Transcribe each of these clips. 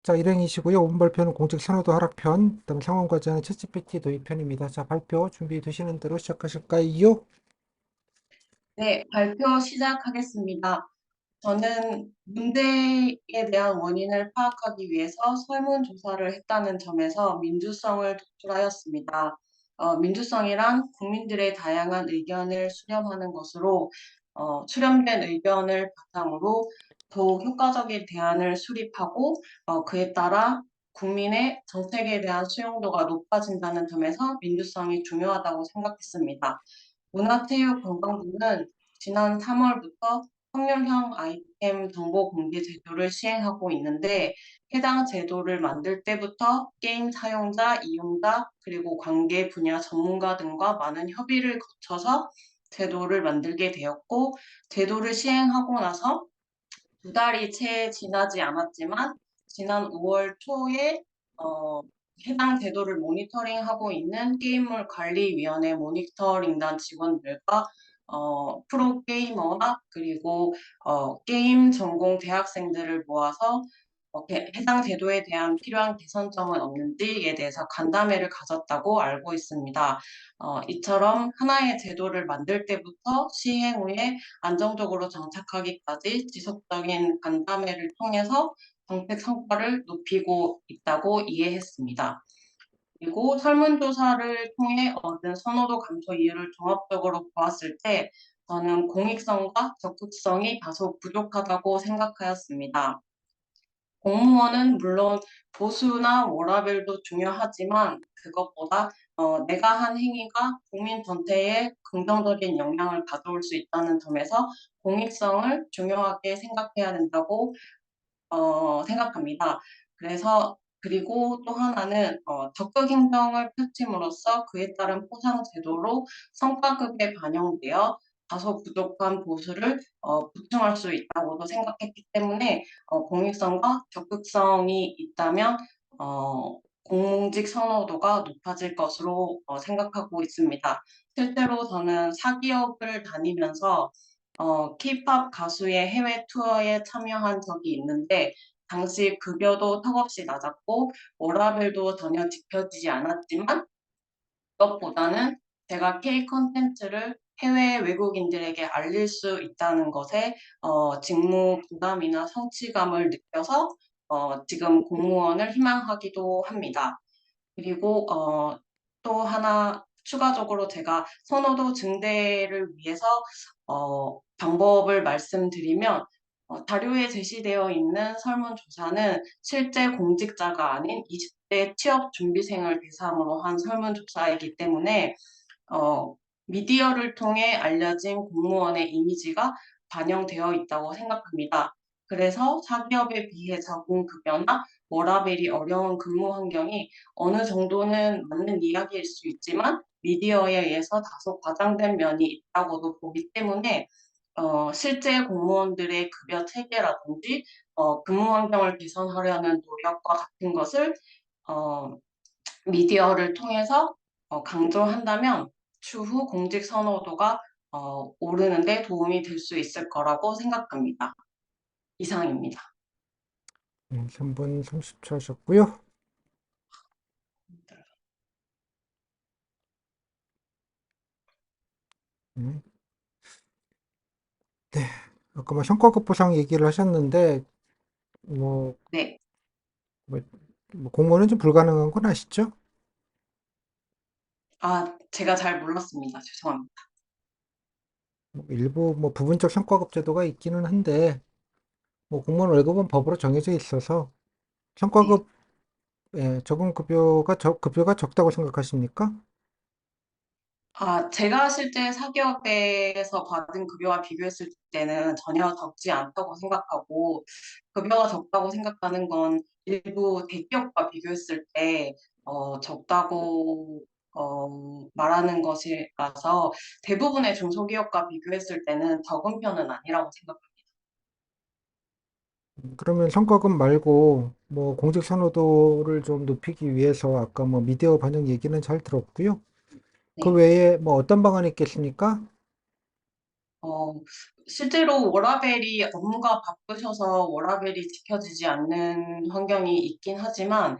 자, 일행이시고요. 5분 발표는 공직 선호도 하락편, 그다음 상황 과제는 챗GPT 도입편입니다. 자, 발표 준비되시는 대로 시작하실까요? 네, 발표 시작하겠습니다. 저는 문제에 대한 원인을 파악하기 위해서 설문조사를 했다는 점에서 민주성을 도출하였습니다. 민주성이란 국민들의 다양한 의견을 수렴하는 것으로, 수렴된 의견을 바탕으로 더욱 효과적인 대안을 수립하고, 그에 따라 국민의 정책에 대한 수용도가 높아진다는 점에서 민주성이 중요하다고 생각했습니다. 문화체육관광부는 지난 3월부터 성년형 아이템 정보 공개 제도를 시행하고 있는데 해당 제도를 만들 때부터 게임 사용자, 이용자, 그리고 관계 분야 전문가 등과 많은 협의를 거쳐서 제도를 만들게 되었고 제도를 시행하고 나서 두 달이 채 지나지 않았지만 지난 5월 초에 어, 해당 제도를 모니터링하고 있는 게임물 관리위원회 모니터링단 직원들과 프로게이머나 그리고 게임 전공 대학생들을 모아서 해당 제도에 대한 필요한 개선점은 없는지에 대해서 간담회를 가졌다고 알고 있습니다. 이처럼 하나의 제도를 만들 때부터 시행 후에 안정적으로 정착하기까지 지속적인 간담회를 통해서 정책 성과를 높이고 있다고 이해했습니다. 그리고 설문조사를 통해 얻은 선호도 감소 이유를 종합적으로 보았을 때 저는 공익성과 적극성이 다소 부족하다고 생각하였습니다. 공무원은 물론 보수나 워라밸도 중요하지만 그것보다 내가 한 행위가 국민 전체에 긍정적인 영향을 가져올 수 있다는 점에서 공익성을 중요하게 생각해야 된다고 생각합니다. 그리고 또 하나는 적극 행정을 펼침으로써 그에 따른 포상 제도로 성과급에 반영되어 다소 부족한 보수를 보충할 수 있다고도 생각했기 때문에 공익성과 적극성이 있다면 공직 선호도가 높아질 것으로 생각하고 있습니다. 실제로 저는 사기업을 다니면서 K-pop 가수의 해외 투어에 참여한 적이 있는데 당시 급여도 턱없이 낮았고 워라밸도 전혀 지켜지지 않았지만 그것보다는 제가 K 콘텐츠를 해외 외국인들에게 알릴 수 있다는 것에 직무 부담이나 성취감을 느껴서 지금 공무원을 희망하기도 합니다. 그리고 또 하나 추가적으로 제가 선호도 증대를 위해서 방법을 말씀드리면 자료에 제시되어 있는 설문조사는 실제 공직자가 아닌 20대 취업 준비생을 대상으로 한 설문조사이기 때문에 어, 미디어를 통해 알려진 공무원의 이미지가 반영되어 있다고 생각합니다. 그래서 사기업에 비해 적은 급여나 워라밸이 어려운 근무 환경이 어느 정도는 맞는 이야기일 수 있지만 미디어에 의해서 다소 과장된 면이 있다고도 보기 때문에 실제 공무원들의 급여 체계라든지 근무 환경을 개선하려는 노력과 같은 것을 어, 미디어를 통해서 강조한다면 추후 공직 선호도가 오르는 데 도움이 될 수 있을 거라고 생각합니다. 이상입니다. 3분 30초 하셨고요. 음, 네. 아까 뭐 성과급 보상 얘기를 하셨는데, 뭐, 네. 뭐, 뭐 공무원은 좀 불가능한 건 아시죠? 아, 제가 잘 몰랐습니다. 죄송합니다. 뭐 일부 뭐 부분적 성과급 제도가 있기는 한데, 뭐 공무원 월급은 법으로 정해져 있어서 네. 성과급 적은 급여가 적다고 생각하십니까? 제가 실제 사기업에서 받은 급여와 비교했을 때는 전혀 적지 않다고 생각하고, 급여가 적다고 생각하는 건 일부 대기업과 비교했을 때, 적다고, 말하는 것이라서 대부분의 중소기업과 비교했을 때는 적은 편은 아니라고 생각합니다. 그러면 성과급 말고 뭐 공직 선호도를 좀 높이기 위해서 아까 뭐 미디어 반영 얘기는 잘 들었고요. 그 네. 외에 뭐 어떤 방안이 있겠습니까? 어, 실제로 워라밸이 업무가 바쁘셔서 워라밸이 지켜지지 않는 환경이 있긴 하지만,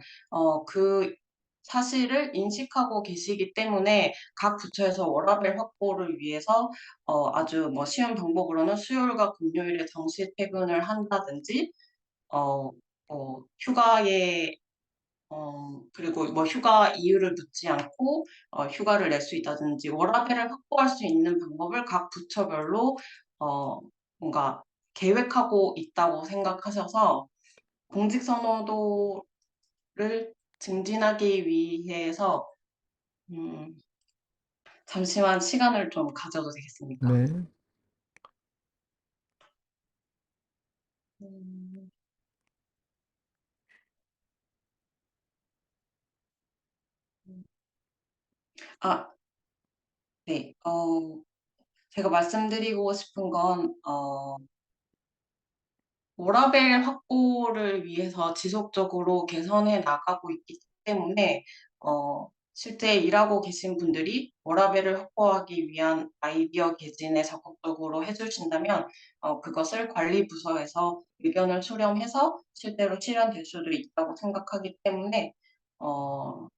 그 사실을 인식하고 계시기 때문에 각 부처에서 워라밸 확보를 위해서 아주 뭐 쉬운 방법으로는 수요일과 금요일에 정시 퇴근을 한다든지, 어, 휴가에 그리고 뭐 휴가 이유를 묻지 않고 휴가를 낼 수 있다든지 워라밸을 확보할 수 있는 방법을 각 부처별로 어, 뭔가 계획하고 있다고 생각하셔서 공직선호도를 증진하기 위해서 음, 잠시만 시간을 좀 가져도 되겠습니까? 네. 음, 아, 네. 제가 말씀드리고 싶은 건 워라밸 확보를 위해서 지속적으로 개선해 나가고 있기 때문에 실제 일하고 계신 분들이 워라밸을 확보하기 위한 아이디어 개진에 적극적으로 해주신다면 그것을 관리 부서에서 의견을 수렴해서 실제로 실현될 수도 있다고 생각하기 때문에 어,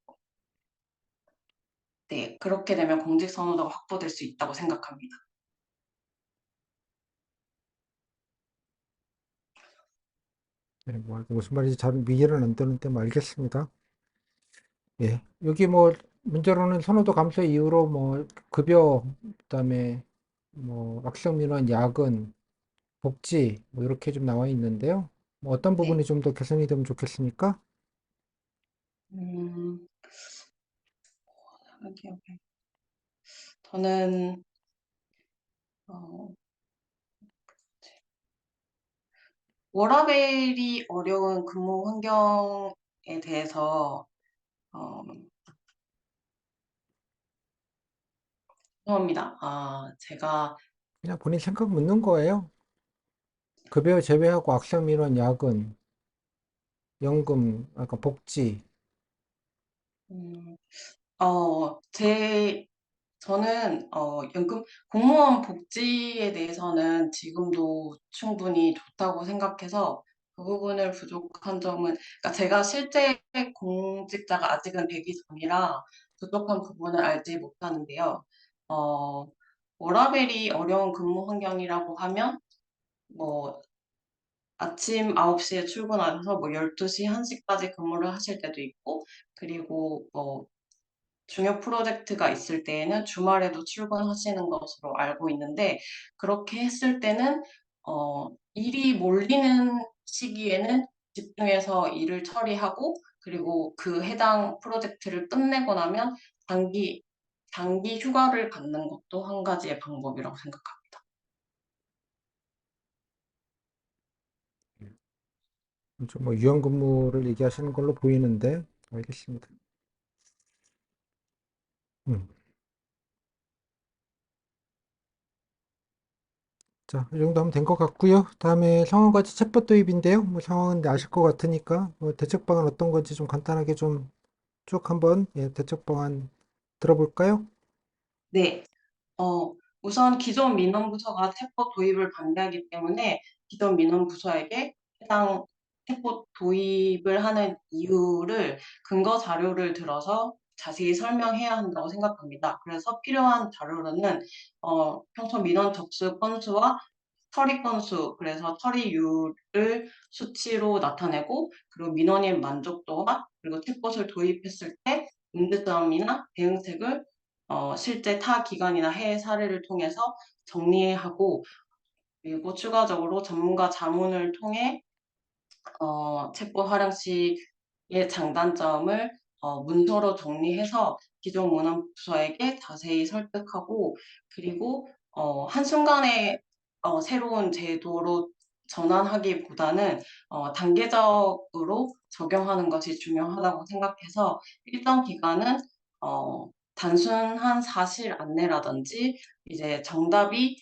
네, 그렇게 되면 공직 선호도가 확보될 수 있다고 생각합니다. 네, 뭐 무슨 말인지 잘 이해는 안 되는데 뭐 알겠습니다. 예. 여기 뭐 문제로는 선호도 감소 이후로 뭐 급여, 그다음에 뭐 악성 민원, 야근, 복지 뭐 이렇게 좀 나와 있는데요. 뭐 어떤 네. 부분이 좀 더 개선이 되면 좋겠습니까? 음, 저는 어, 워라밸이 어려운 근무 환경에 대해서 어, 죄송합니다. 제가 그냥 본인 생각 묻는 거예요. 급여 제외하고 악성 민원, 야근, 연금, 아까 복지. 음, 저는 연금 공무원 복지에 대해서는 지금도 충분히 좋다고 생각해서 그 부분을 부족한 점은 그러니까 제가 실제 공직자가 아직은 되기 전이라 부족한 부분을 알지 못하는데요. 어, 워라밸이 어려운 근무 환경이라고 하면 뭐 아침 9시에 출근하셔서 뭐 12시, 1시까지 근무를 하실 때도 있고 그리고 뭐 중요 프로젝트가 있을 때에는 주말에도 출근하시는 것으로 알고 있는데 그렇게 했을 때는 일이 몰리는 시기에는 집중해서 일을 처리하고 그리고 그 해당 프로젝트를 끝내고 나면 장기 장기 휴가를 갖는 것도 한 가지의 방법이라고 생각합니다. 좀뭐 유연근무를 얘기하시는 걸로 보이는데 알겠습니다. 음. 자, 이 정도 하면 된 것 같고요. 다음에 상황과지 챗봇 도입인데요. 뭐 상황은 아실 것 같으니까 뭐 대책 방안 어떤 건지 좀 간단하게 좀 쭉 한번 대책 방안 들어볼까요? 네. 우선 기존 민원부서가 챗봇 도입을 반대하기 때문에 기존 민원부서에게 해당 챗봇 도입을 하는 이유를 근거 자료를 들어서 자세히 설명해야 한다고 생각합니다. 그래서 필요한 자료로는 평소 민원 접수 건수와 처리 건수, 그래서 처리율을 수치로 나타내고, 그리고 민원인 만족도와, 그리고 챗봇을 도입했을 때 문제점이나 대응책을 실제 타 기관이나 해외 사례를 통해서 정리하고, 그리고 추가적으로 전문가 자문을 통해 챗봇 활용 시의 장단점을 문서로 정리해서 기존 문헌부서에게 자세히 설득하고 그리고 한순간에 새로운 제도로 전환하기보다는 단계적으로 적용하는 것이 중요하다고 생각해서 일정 기간은 단순한 사실 안내라든지 이제 정답이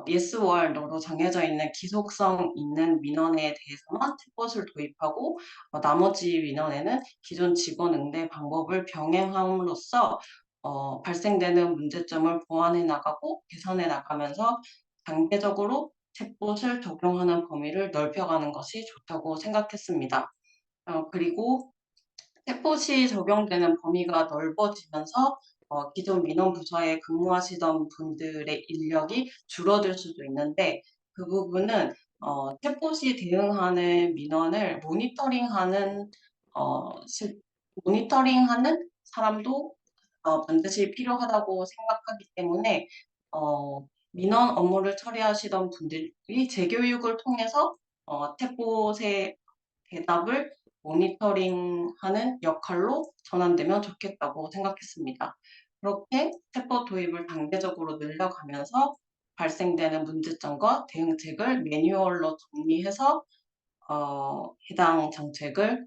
yes or no로 정해져 있는 기속성 있는 민원에 대해서만 챗봇을 도입하고 나머지 민원에는 기존 직원 응대 방법을 병행함으로써 발생되는 문제점을 보완해 나가고 개선해 나가면서 단계적으로 챗봇을 적용하는 범위를 넓혀가는 것이 좋다고 생각했습니다. 그리고 챗봇이 적용되는 범위가 넓어지면서 기존 민원 부서에 근무하시던 분들의 인력이 줄어들 수도 있는데 그 부분은 챗봇이 대응하는 민원을 모니터링하는 사람도 반드시 필요하다고 생각하기 때문에 민원 업무를 처리하시던 분들이 재교육을 통해서 챗봇의 대답을 모니터링하는 역할로 전환되면 좋겠다고 생각했습니다. 그렇게 챗봇 도입을 단계적으로 늘려가면서 발생되는 문제점과 대응책을 매뉴얼로 정리해서 해당 정책을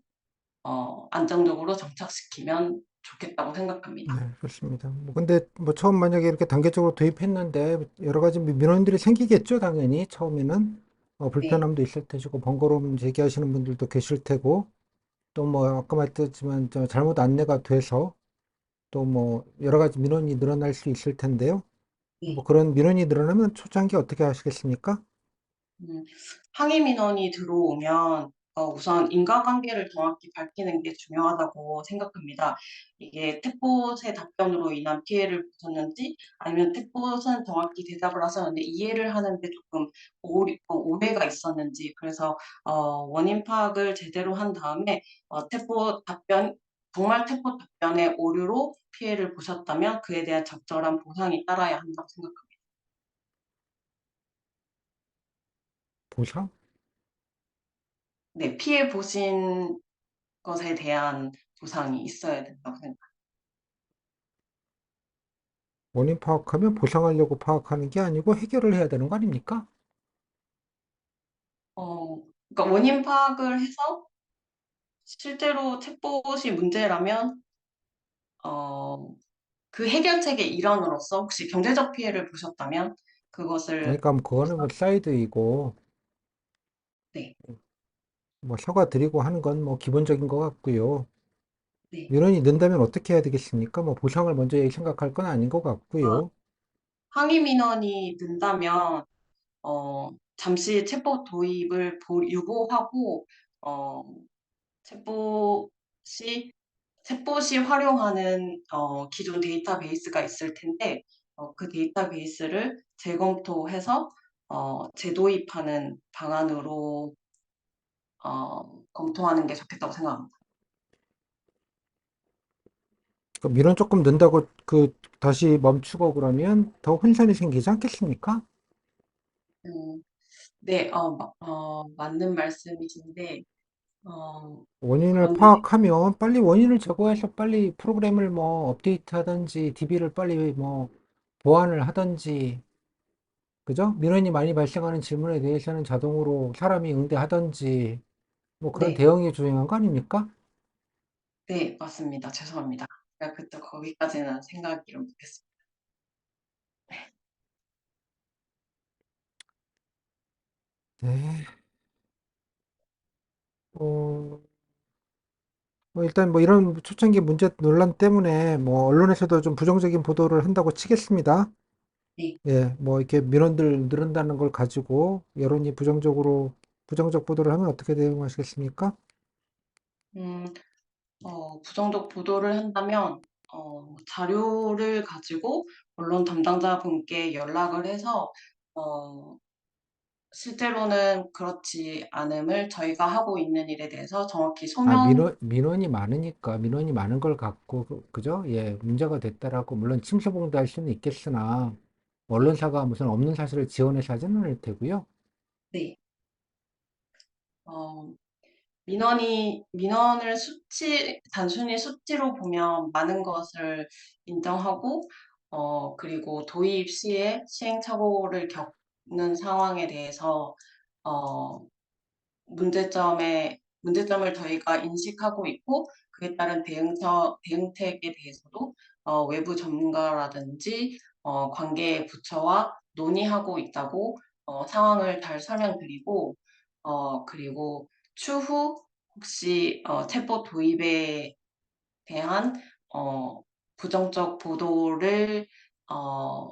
안정적으로 정착시키면 좋겠다고 생각합니다. 네, 그렇습니다. 뭐 근데 뭐 처음 만약에 이렇게 단계적으로 도입했는데 여러 가지 민원들이 생기겠죠, 당연히 처음에는 네, 불편함도 있을 테고 번거로움 제기하시는 분들도 계실 테고 또 뭐 아까 말했지만 저 잘못 안내가 돼서 또 뭐 여러 가지 민원이 늘어날 수 있을 텐데요. 뭐 네. 그런 민원이 늘어나면 초창기 어떻게 하시겠습니까? 음, 항의 민원이 들어오면 우선 인과관계를 정확히 밝히는 게 중요하다고 생각합니다. 이게 탭봇의 답변으로 인한 피해를 보셨는지 아니면 탭봇은 정확히 대답을 하셨는데 이해를 하는데 조금 오해가 있었는지 그래서 원인 파악을 제대로 한 다음에 탭봇 답변 정말 탭봇 답변의 오류로 피해를 보셨다면 그에 대한 적절한 보상이 따라야 한다고 생각합니다. 보상? 네, 피해 보신 것에 대한 보상이 있어야 된다고 생각합니다. 원인 파악하면 보상하려고 파악하는 게 아니고 해결을 해야 되는 거 아닙니까? 그러니까 원인 파악을 해서 실제로 챗봇이 문제라면 어, 그 해결책의 일환으로서 혹시 경제적 피해를 보셨다면 그것을 그러니까 뭐 그거는 뭐 보상, 사이드이고 네, 뭐 사과드리고 하는 건 뭐 기본적인 것 같고요. 네. 민원이 는다면 어떻게 해야 되겠습니까? 뭐 보상을 먼저 생각할 건 아닌 것 아, 같고요. 항의 민원이 는다면 잠시 챗봇 도입을 유보하고 어, 챗봇이 챗봇이 활용하는 기존 데이터베이스가 있을 텐데 그 데이터베이스를 재검토해서 재도입하는 방안으로 검토하는 게 좋겠다고 생각합니다. 그 민원 조금 는다고 그 다시 멈추고 그러면 더 혼선이 생기지 않겠습니까? 음, 네, 맞는 말씀이신데 원인을 그런데 파악하면 빨리 원인을 제거해서 빨리 프로그램을 뭐 업데이트 하든지 DB를 빨리 뭐 보완을 하든지 그죠? 민원이 많이 발생하는 질문에 대해서는 자동으로 사람이 응대하든지 뭐 그런 네, 대응이 중요한 거 아닙니까? 네, 맞습니다. 죄송합니다. 제가 그때 거기까지는 생각을 못했습니다. 네. 어, 뭐 일단 뭐 이런 초창기 문제 논란 때문에 뭐 언론에서도 좀 부정적인 보도를 한다고 치겠습니다. 네, 예, 뭐 이렇게 민원들 늘은다는 걸 가지고 여론이 부정적 보도를 하면 어떻게 대응하시겠습니까? 음, 부정적 보도를 한다면 자료를 가지고 언론 담당자분께 연락을 해서 어, 실제로는 그렇지 않음을 저희가 하고 있는 일에 대해서 정확히 아, 소명, 민원이 많으니까 민원이 많은 걸 갖고 그죠? 예, 문제가 됐다라고 물론 침소봉대할 수는 있겠으나 네, 언론사가 무슨 없는 사실을 지원해서 하지는 않을 테고요. 네, 어, 민원을 단순히 수치로 보면 많은 것을 인정하고, 그리고 도입 시에 시행착오를 겪는 상황에 대해서, 어, 문제점을 저희가 인식하고 있고, 그에 따른 대응책에 대해서도 외부 전문가라든지 관계 부처와 논의하고 있다고 상황을 잘 설명드리고, 그리고 추후 혹시 챗봇 도입에 대한 어, 부정적 보도를 어,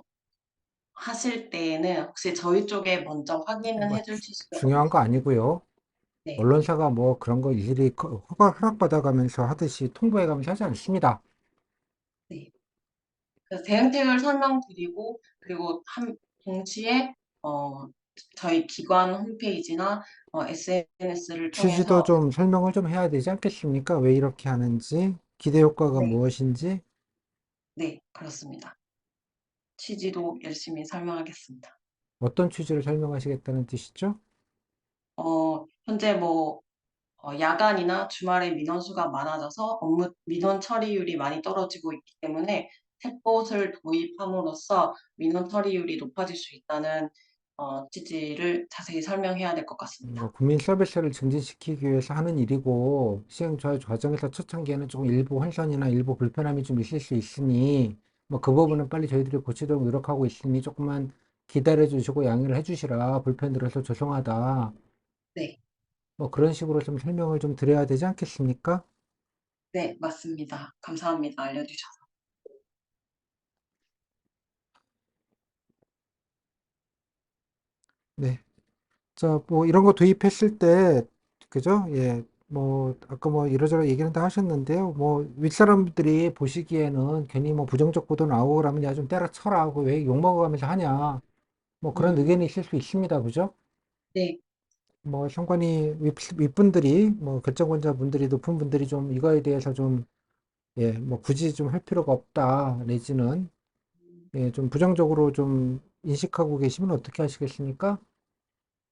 하실 때에는 혹시 저희 쪽에 먼저 확인을 뭐 해 주실 수 중요한 거 아니고요. 네. 언론사가 뭐 그런 거 일일이 허락받아가면서 하듯이 통보해가면서 하지 않습니다. 네. 그래서 대응책을 설명드리고 그리고 동시에 어, 저희 기관 홈페이지나 SNS를 취지도 통해서 좀 설명을 좀 해야 되지 않겠습니까? 왜 이렇게 하는지, 기대 효과가 네, 무엇인지, 네, 그렇습니다. 취지도 열심히 설명하겠습니다. 어떤 취지를 설명하시겠다는 뜻이죠? 현재 야간이나 주말에 민원수가 많아져서 민원 처리율이 많이 떨어지고 있기 때문에 챗봇을 도입함으로써 민원 처리율이 높아질 수 있다는 취지를 자세히 설명해야 될 것 같습니다. 뭐 국민 서비스를 증진시키기 위해서 하는 일이고 시행 과정에서 초창기에는 조금 일부 혼선이나 일부 불편함이 좀 있을 수 있으니 뭐 그 네, 부분은 빨리 저희들이 고치도록 노력하고 있으니 조금만 기다려 주시고 양해를 해 주시라. 불편 들어서 죄송하다. 네, 뭐 그런 식으로 좀 설명을 좀 드려야 되지 않겠습니까? 네, 맞습니다. 감사합니다. 알려주셔서. 네. 자, 뭐 이런 거 도입했을 때 그죠? 예. 뭐 아까 뭐 이러저러 얘기는 다 하셨는데요. 뭐 윗사람들이 보시기에는 괜히 뭐 부정적 보도 나오고 그러면 야 좀 때려쳐라 하고 왜 욕먹어가면서 하냐. 뭐 그런 음, 의견이 있을 수 있습니다. 그죠? 네, 뭐 상관이 윗분들이 뭐 결정권자분들이 높은 분들이 좀 이거에 대해서 좀 예, 뭐 굳이 좀 할 필요가 없다. 내지는 예, 좀 부정적으로 좀 인식하고 계시면 어떻게 하시겠습니까?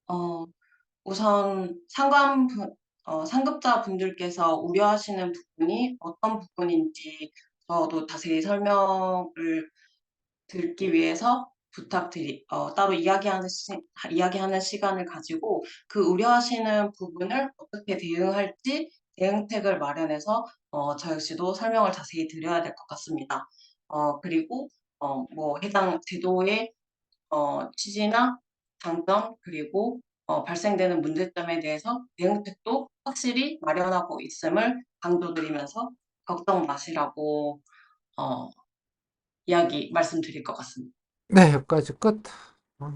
어, 우선 상급자 분들께서 우려하시는 부분이 어떤 부분인지 저도 자세히 설명을 듣기 위해서 따로 이야기하는 시간을 가지고 그 우려하시는 부분을 어떻게 대응할지 대응책을 마련해서 저 역시도 설명을 자세히 드려야 될 것 같습니다. 그리고 해당 제도의 취지나 장점 그리고 발생되는 문제점에 대해서 대응책도 확실히 마련하고 있음을 강조드리면서 걱정 마시라고 어, 말씀드릴 것 같습니다. 네, 여기까지 끝. 아,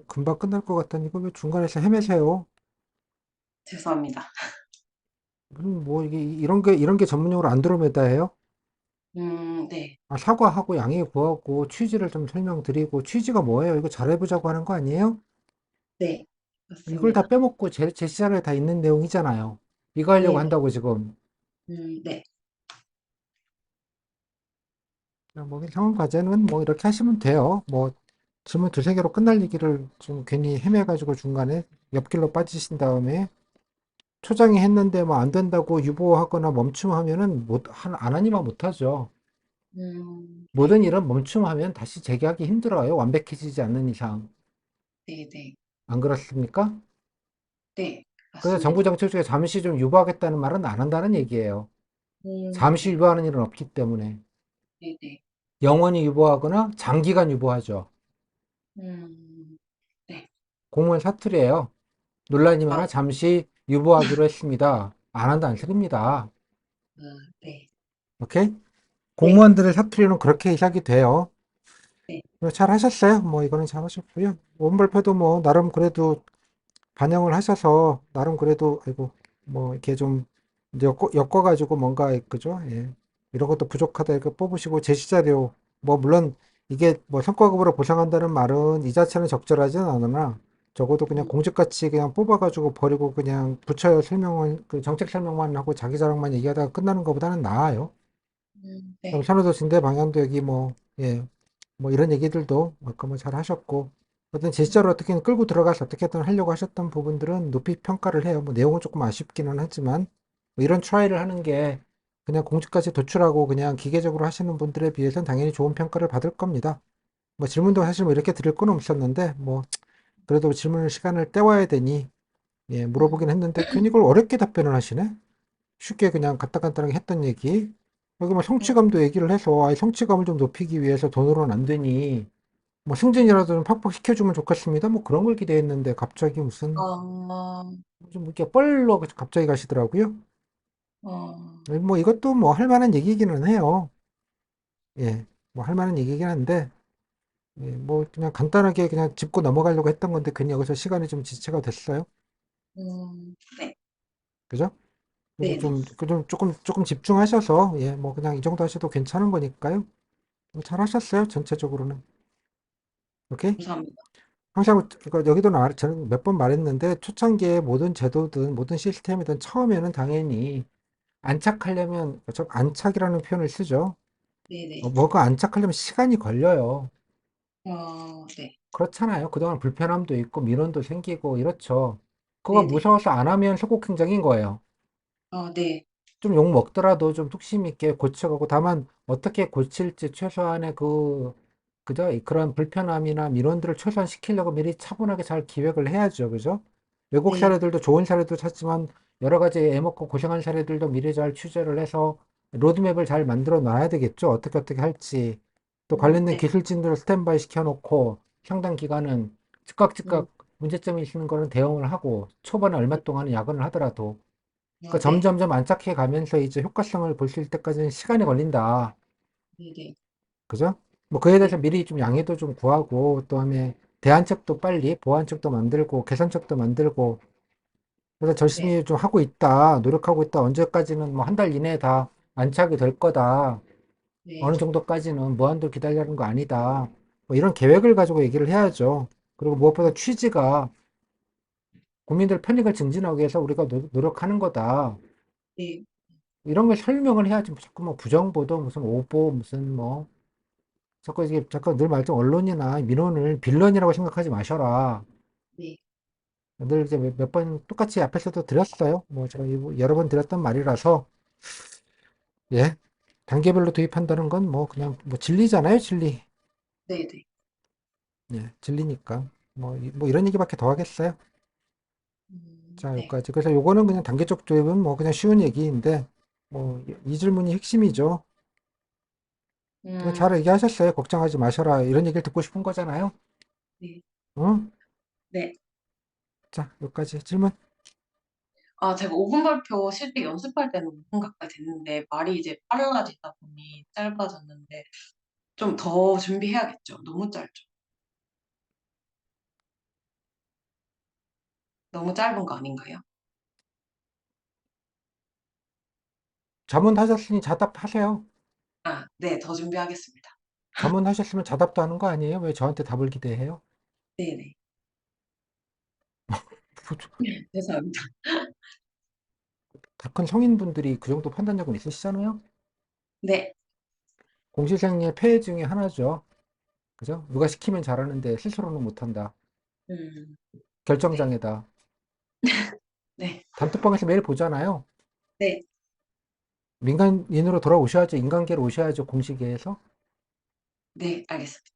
금방 끝날 것 같다니 이거 왜 중간에서 헤매세요? 죄송합니다. 뭐 이게 이런 게 전문용어로 안드로메다예요? 네, 아, 사과하고 양해 구하고 취지를 좀 설명드리고 취지가 뭐예요? 이거 잘해보자고 하는 거 아니에요? 네, 이걸 맞습니다. 다 빼먹고 제 시절에 다 있는 내용이잖아요. 이거 하려고 네, 네, 한다고 지금. 네, 뭐 상황 과제는 뭐 이렇게 하시면 돼요. 뭐 질문 두세 개로 끝날 얘기를 좀 괜히 헤매가지고 중간에 옆길로 빠지신 다음에 초장이 했는데 뭐 안 된다고 유보하거나 멈춤하면은 안 하니만 못하죠. 네, 모든 일은 멈춤하면 다시 재개하기 힘들어요. 완벽해지지 않는 이상. 네, 네, 안 그렇습니까? 네, 그래서 정부 맞습니다. 정책 중에 잠시 좀 유보하겠다는 말은 안 한다는 얘기예요. 잠시 네, 유보하는 일은 없기 때문에. 네, 네, 영원히 유보하거나 장기간 유보하죠. 네, 공무원 사투리예요. 논란이 아, 많아 잠시 유보하기로 했습니다. 안 한다, 안 쓰립니다. 네, 오케이? 네, 공무원들의 사투리는 그렇게 시작이 돼요. 네, 잘 하셨어요. 뭐 이거는 잘 하셨고요. 원발표도 뭐 나름 그래도 반영을 하셔서 나름 그래도 아이고 뭐 이렇게 좀 이제 엮어가지고 뭔가 그죠? 예. 이런 것도 부족하다 이렇게 뽑으시고 제시자료 뭐 물론 이게 뭐 성과급으로 보상한다는 말은 이 자체는 적절하진 않으나 적어도 그냥 음, 공직같이 그냥 뽑아가지고 버리고 그냥 부처 설명을 그 정책 설명만 하고 자기 자랑만 얘기하다가 끝나는 것보다는 나아요. 그럼 네, 선호도 진대 방향도 여기 뭐 예. 뭐 이런 얘기들도 아까 뭐 잘 하셨고 어떤 제시자로 어떻게든 끌고 들어가서 어떻게든 하려고 하셨던 부분들은 높이 평가를 해요. 뭐 내용은 조금 아쉽기는 하지만 뭐 이런 트라이를 하는 게 그냥 공직까지 도출하고 그냥 기계적으로 하시는 분들에 비해서는 당연히 좋은 평가를 받을 겁니다. 뭐 질문도 사실 뭐 이렇게 드릴 건 없었는데 뭐 그래도 질문을 시간을 때워야 되니 예, 물어보긴 했는데 괜히 이걸 어렵게 답변을 하시네. 쉽게 그냥 간단간단하게 했던 얘기. 여기 뭐 성취감도 얘기를 해서 아이 성취감을 좀 높이기 위해서 돈으로는 안 되니 뭐 승진이라도 좀 팍팍 시켜주면 좋겠습니다. 뭐 그런 걸 기대했는데 갑자기 무슨 어, 좀 이렇게 뻘로 갑자기 가시더라고요. 어, 뭐 이것도 뭐 할 만한 얘기기는 해요. 예, 뭐 할 만한 얘기긴 한데 예, 뭐 그냥 간단하게 그냥 짚고 넘어가려고 했던 건데 괜히 여기서 시간이 좀 지체가 됐어요. 네, 그죠? 그래서 네, 네. 조금 집중하셔서, 예, 뭐 그냥 이 정도 하셔도 괜찮은 거니까요. 잘 하셨어요, 전체적으로는. 오케이? 감사합니다. 항상, 여기도 저는 몇 번 말했는데, 초창기에 모든 제도든 모든 시스템이든 처음에는 당연히 안착하려면, 저 안착이라는 표현을 쓰죠. 네, 네. 뭐가 안착하려면 시간이 걸려요. 네, 그렇잖아요. 그동안 불편함도 있고, 민원도 생기고, 이렇죠. 그거 네, 네. 무서워서 안 하면 소극행정인 거예요. 네, 좀 욕 먹더라도 좀 뚝심 있게 고쳐가고 다만 어떻게 고칠지 최소한의 그죠? 그런 불편함이나 민원들을 최소화시키려고 미리 차분하게 잘 기획을 해야죠. 그죠? 외국 네, 사례들도 좋은 사례도 찾지만 여러 가지 애먹고 고생한 사례들도 미리 잘 취재를 해서 로드맵을 잘 만들어 놔야 되겠죠. 어떻게 할지. 또 관련된 네. 기술진들을 스탠바이 시켜놓고 상당 기간은 즉각 문제점이 있는 거는 대응을 하고 초반에 얼마 동안은 야근을 하더라도 그러니까 네, 점점점 안착해 가면서 이제 효과성을 볼 수 있을 때까지는 시간이 걸린다. 네, 네, 그죠? 뭐 그에 대해서 네, 미리 좀 양해도 좀 구하고, 또 다음에 대안책도 빨리, 보완책도 만들고, 개선책도 만들고, 그래서 네, 열심히 좀 하고 있다, 노력하고 있다, 언제까지는 뭐 한 달 이내에 다 안착이 될 거다, 네, 어느 정도까지는 무한대로 기다리는 거 아니다. 뭐 이런 네, 계획을 가지고 얘기를 해야죠. 그리고 무엇보다 음, 취지가 국민들 편익을 증진하기 위해서 우리가 노력하는 거다. 네, 이런 걸 설명을 해야지. 자꾸 뭐 부정보도 무슨 오보 무슨 뭐 자꾸 이게 잠깐 늘 말했던 언론이나 민원을 빌런이라고 생각하지 마셔라. 네, 늘 이제 몇 번 똑같이 앞에서도 드렸어요. 뭐 제가 여러 번 드렸던 말이라서 예 단계별로 도입한다는 건 뭐 그냥 뭐 진리잖아요, 진리. 네, 네. 예, 진리니까 뭐 이런 얘기밖에 더 하겠어요. 자, 네. 여기까지. 그래서 요거는 그냥 단계적 도입은 뭐 그냥 쉬운 얘기인데 뭐 이 질문이 핵심이죠. 그냥 잘 음, 얘기하셨어요. 걱정하지 마셔라. 이런 얘기를 듣고 싶은 거잖아요. 네, 응? 네. 자, 여기까지 질문. 제가 5분 발표 실제 연습할 때는 5분 가까이 됐는데, 말이 이제 빨라지다 보니 짧아졌는데, 좀 더 준비해야겠죠. 너무 짧죠. 너무 짧은 거 아닌가요? 자문하셨으니 자답하세요. 네, 더 준비하겠습니다. 자문하셨으면 자답도 하는 거 아니에요? 왜 저한테 답을 기대해요? 네네. 죄송합니다. 다 큰 성인분들이 그 정도 판단력은 있으시잖아요? 네. 공시생의 폐해 중에 하나죠. 그죠? 누가 시키면 잘하는데 스스로는 못한다. 음, 네. 결정장애다. 네. 단톡방에서 매일 보잖아요. 네. 민간인으로 돌아오셔야죠. 인간계로 오셔야죠. 공시계에서. 네. 알겠습니다.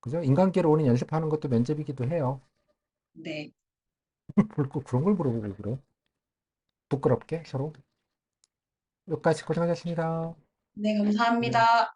그죠? 인간계로 오는 연습하는 것도 면접이기도 해요. 네. 꼭 그런 걸 물어보고 그래. 부끄럽게 서로. 여기까지 고생하셨습니다. 네, 네. 감사합니다.